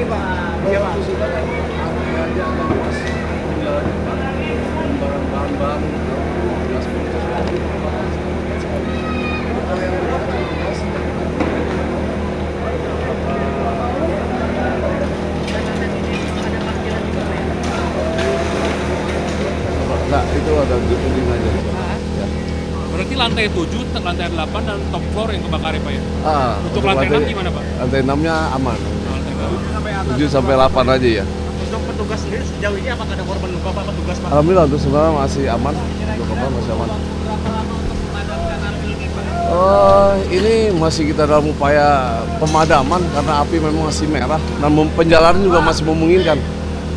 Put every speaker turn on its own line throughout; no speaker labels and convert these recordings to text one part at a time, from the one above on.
ini Pak. Iya Pak. Bahan-bahan Nah, itu ada gedung aja. Ya.
Berarti lantai 7, lantai 8, dan top floor yang kebakar ya Pak ya?
Untuk
lantai 6 gimana Pak?
Lantai 6-nya aman.
Lantai
7 sampai 8 aja ya.
Untuk petugas sendiri sejauh ini apakah ada korban luka Pak petugas Pak?
Alhamdulillah untuk sebenarnya masih aman. Untuk korban masih aman. Ini masih kita dalam upaya pemadaman karena api memang masih merah dan penjalanan juga masih memungkinkan.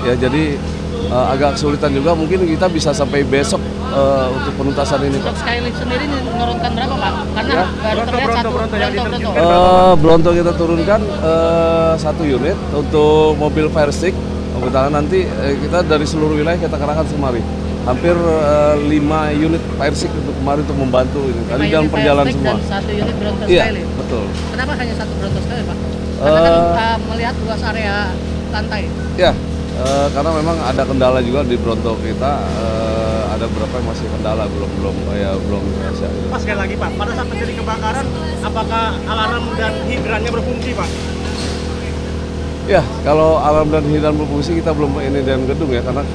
Ya jadi agak kesulitan juga, mungkin kita bisa sampai besok untuk penuntasan ini Pak.
Untuk Skylift sendiri menurunkan berapa Pak? Karena
Ya.
baru terlihat satu bronto.
Bronto kita turunkan 1 unit untuk mobil fire stick. Kebetulan nanti kita dari seluruh wilayah kita kerahkan semari. Hampir 5 unit fire stick untuk kemarin untuk membantu ini. Tadi dalam perjalanan semua.
Dan 1 unit bronto
Iya,
Skylift.
betul.
Kenapa hanya 1 bronto Skylift Pak? Karena kan melihat luas area lantai.
Ya, karena memang ada kendala juga di Bronto kita, ada beberapa yang masih kendala, belum biasa.
Pak sekali lagi Pak, pada saat terjadi kebakaran, apakah alarm dan hidrannya berfungsi Pak?
Ya, kalau alarm dan hidran berfungsi kita belum ini dan gedung ya, karena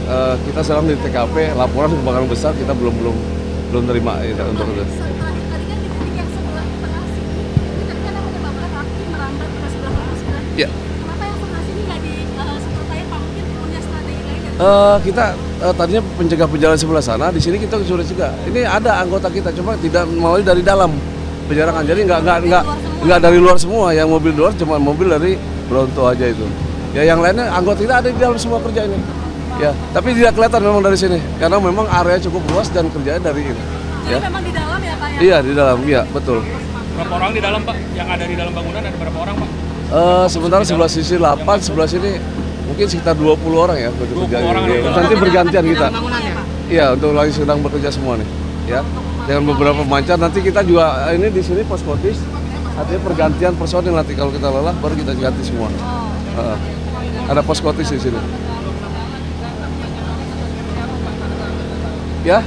kita sedang di TKP, laporan kebakaran besar kita belum terima ya, untuk itu.
Tadi kan di titik yang sebelah tengah sini, ini tadi kan ada beberapa api merambat ke sebelah.
Ya.
Kenapa yang sebelah sini nggak disemprotain Pak? Mungkin punya strategi lain.
Kita tadinya pencegah penjalan sebelah sana, di sini kita sudah juga. Ini ada anggota kita, cuma tidak melalui dari dalam penjarangan. Jadi nggak dari luar semua. Yang mobil luar cuma mobil dari Bronto aja itu. Ya yang lainnya anggota kita ada di dalam semua kerja ini. Ya, tapi tidak kelihatan memang dari sini karena memang area cukup luas dan kerjanya dari ini.
Jadi
Ya.
memang di dalam ya Pak ya?
Iya di dalam, iya betul.
berapa orang di dalam Pak? Yang ada di dalam bangunan ada berapa orang Pak?
Sementara sebelah sisi 8, sebelah sini mungkin sekitar 20 orang ya.
20 orang.
Ya. Nanti bergantian kita.
Bangunannya Pak?
Iya, untuk lagi sedang bekerja semua nih. Ya, dengan beberapa mancar. Nanti kita juga ini di sini poskotis. Artinya pergantian personil, nanti kalau kita lelah baru kita ganti semua. Ada poskotis di sini. Ya.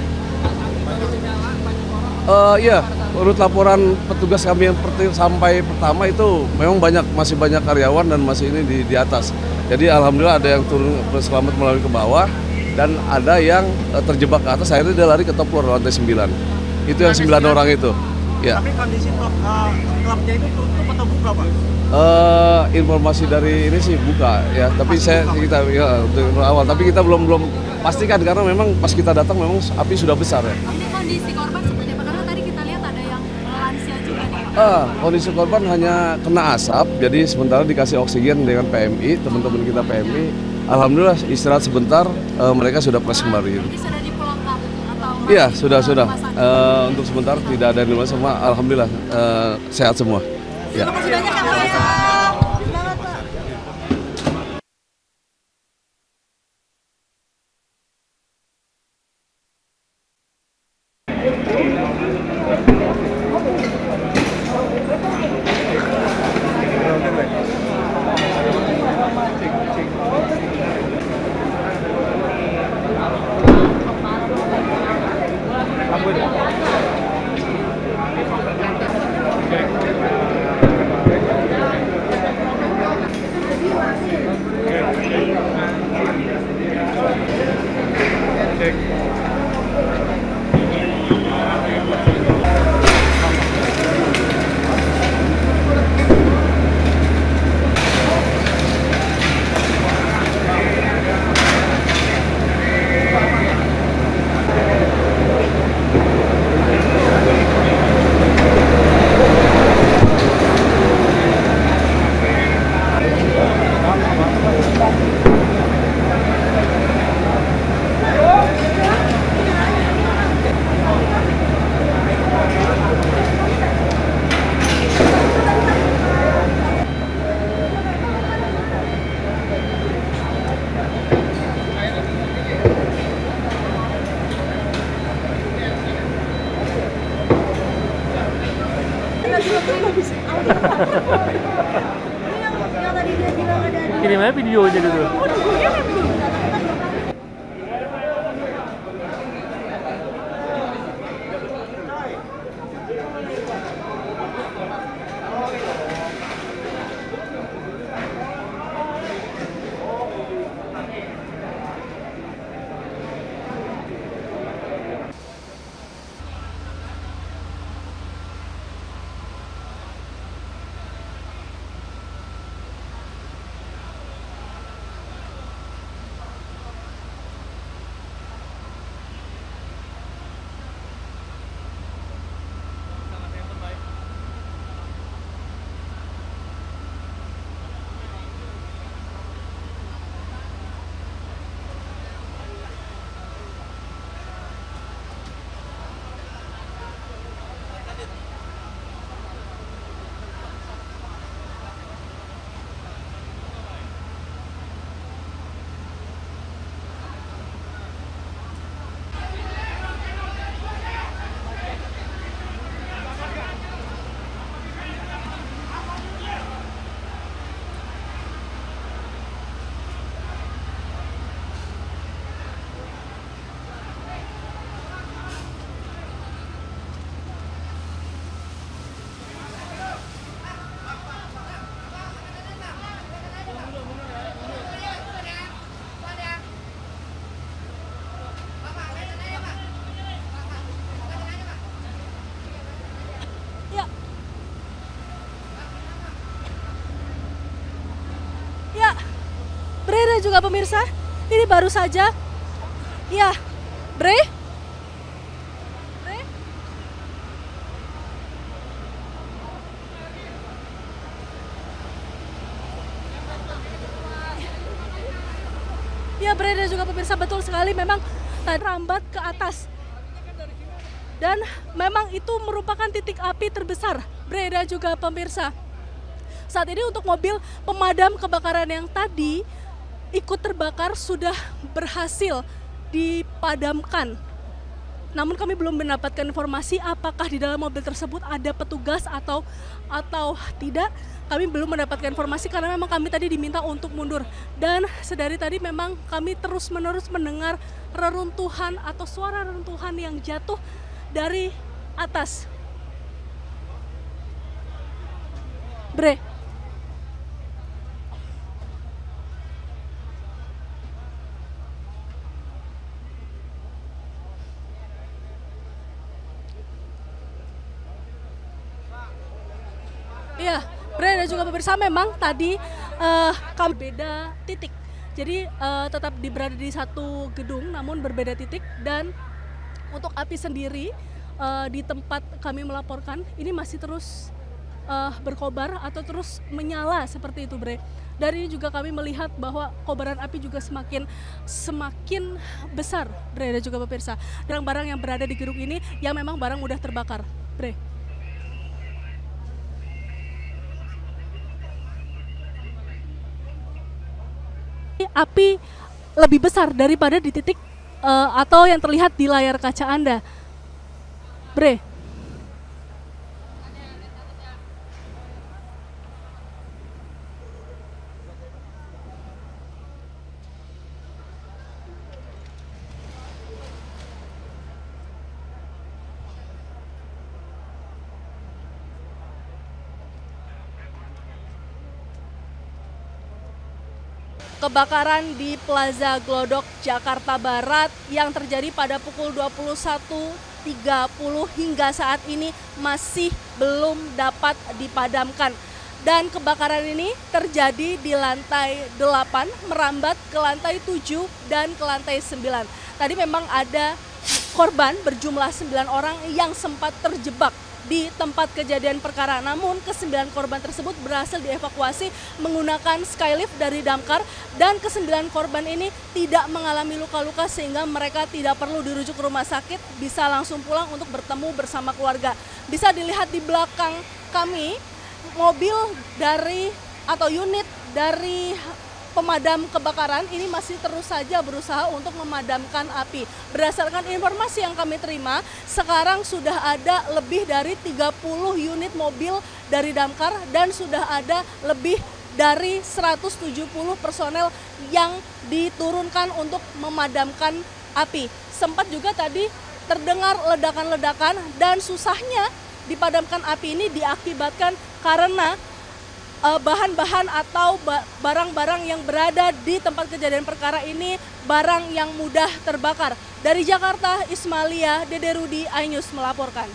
Iya, menurut laporan petugas kami yang sampai pertama itu memang masih banyak karyawan dan masih ini di atas. Jadi alhamdulillah ada yang turun selamat melalui ke bawah dan ada yang terjebak ke atas. Akhirnya dia lari ke top floor lantai 9. Itu yang 9 orang itu. Ya.
Tapi kondisi klubnya itu tutup atau buka Pak?
Informasi dari ini sih buka ya, tapi kita ya untuk awal, tapi kita belum pastikan karena memang pas kita datang memang api sudah besar ya.
Ini kondisi korban seperti apa? Karena tadi kita lihat ada yang lansia juga nih Pak.
Kondisi korban hanya kena asap, jadi sementara dikasih oksigen dengan PMI, teman-teman kita PMI. Alhamdulillah istirahat sebentar, mereka sudah fresh kembali.
Jadi sudah dipulangkan atau
Iya, sudah. Untuk sebentar tidak ada di rumah semua, alhamdulillah sehat semua. Ya.
Terima kasih banyak ya Pak ya.
kirim aja videonya gitu.
Bre dan juga pemirsa, ini baru saja, ya, Bre, ya Bre dan juga pemirsa, betul sekali memang rambat ke atas. Dan memang itu merupakan titik api terbesar, Bre dan juga pemirsa. Saat ini untuk mobil pemadam kebakaran yang tadi ikut terbakar sudah berhasil dipadamkan. Namun kami belum mendapatkan informasi apakah di dalam mobil tersebut ada petugas atau tidak. Kami belum mendapatkan informasi karena memang kami tadi diminta untuk mundur. Dan sedari tadi memang kami terus-menerus mendengar reruntuhan atau suara reruntuhan yang jatuh dari atas. Bre. Iya, Bre dan juga pemirsa, memang tadi kami beda titik. Jadi tetap berada di satu gedung namun berbeda titik, dan untuk api sendiri di tempat kami melaporkan ini masih terus berkobar atau terus menyala seperti itu, Bre. Dari ini juga kami melihat bahwa kobaran api juga semakin besar, Bre dan juga pemirsa. Barang-barang yang berada di gedung ini yang memang barang mudah terbakar, Bre. Api lebih besar daripada di titik atau yang terlihat di layar kaca Anda, Bre. Kebakaran di Plaza Glodok, Jakarta Barat yang terjadi pada pukul 21.30 hingga saat ini masih belum dapat dipadamkan. Dan kebakaran ini terjadi di lantai 8, merambat ke lantai 7 dan ke lantai 9. Tadi memang ada korban berjumlah 9 orang yang sempat terjebak di tempat kejadian perkara. Namun ke-9 korban tersebut berhasil dievakuasi menggunakan skylift dari damkar, dan ke-9 korban ini tidak mengalami luka-luka sehingga mereka tidak perlu dirujuk ke rumah sakit, bisa langsung pulang untuk bertemu bersama keluarga. Bisa dilihat di belakang kami mobil dari atau unit dari pemadam kebakaran ini masih terus saja berusaha untuk memadamkan api. Berdasarkan informasi yang kami terima, sekarang sudah ada lebih dari 30 unit mobil dari damkar dan sudah ada lebih dari 170 personel yang diturunkan untuk memadamkan api. Sempat juga tadi terdengar ledakan-ledakan dan susahnya dipadamkan api ini diakibatkan karena bahan-bahan atau barang-barang yang berada di tempat kejadian perkara ini barang yang mudah terbakar. Dari Jakarta, Ismailia, Dede Rudi, iNews melaporkan.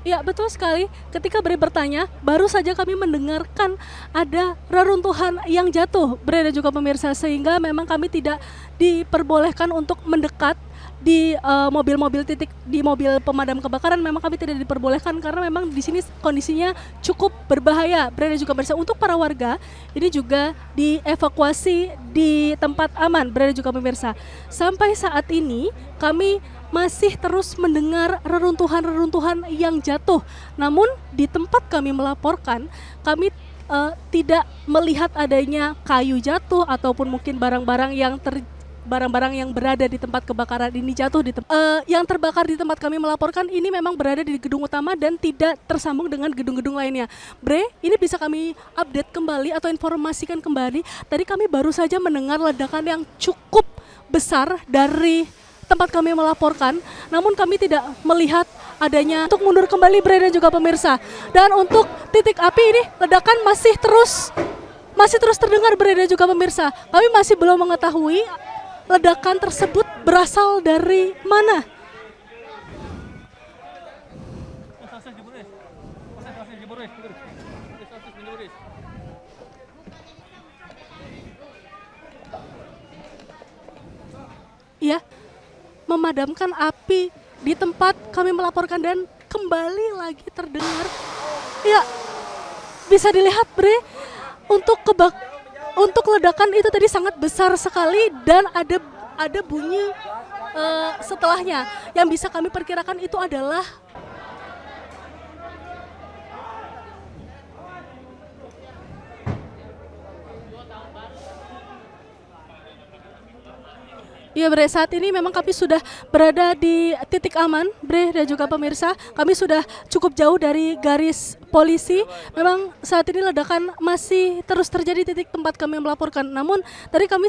Ya, betul sekali. Ketika Bre bertanya, baru saja kami mendengarkan ada reruntuhan yang jatuh, Bre dan juga pemirsa, sehingga memang kami tidak diperbolehkan untuk mendekat di mobil-mobil di mobil pemadam kebakaran. Memang kami tidak diperbolehkan karena memang di sini kondisinya cukup berbahaya, Bre dan juga pemirsa. Untuk para warga ini juga dievakuasi di tempat aman, Bre dan juga pemirsa. Sampai saat ini kami masih terus mendengar reruntuhan-reruntuhan yang jatuh. Namun di tempat kami melaporkan, kami tidak melihat adanya kayu jatuh ataupun mungkin barang-barang yang berada di tempat kebakaran ini jatuh yang terbakar di tempat kami melaporkan ini memang berada di gedung utama dan tidak tersambung dengan gedung-gedung lainnya. Bre, ini bisa kami update kembali atau informasikan kembali. Tadi kami baru saja mendengar ledakan yang cukup besar dari tempat kami melaporkan, namun kami tidak melihat adanya. Untuk mundur kembali, Bre dan juga pemirsa. Dan untuk titik api ini ledakan masih terus terdengar, Bre dan juga pemirsa. Kami masih belum mengetahui ledakan tersebut berasal dari mana. Ya, memadamkan api di tempat kami melaporkan dan kembali lagi terdengar. Ya, bisa dilihat, Bre, untuk ledakan itu tadi sangat besar sekali dan ada bunyi setelahnya. Yang bisa kami perkirakan itu adalah ya, Bre, saat ini memang kami sudah berada di titik aman, Bre dan juga pemirsa. Kami sudah cukup jauh dari garis polisi. Memang saat ini ledakan masih terus terjadi di titik tempat kami melaporkan. Namun tadi kami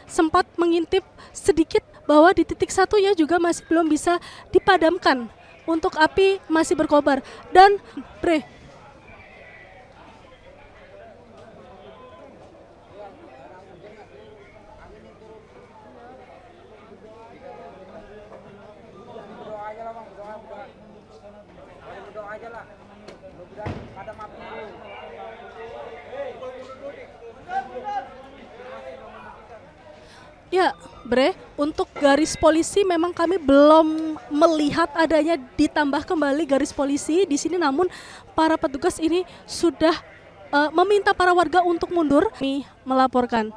sempat mengintip sedikit bahwa di titik satunya juga masih belum bisa dipadamkan. Untuk api masih berkobar. Dan Bre, ya, Bre, untuk garis polisi memang kami belum melihat adanya ditambah kembali garis polisi di sini, namun para petugas ini sudah meminta para warga untuk mundur. Kami melaporkan.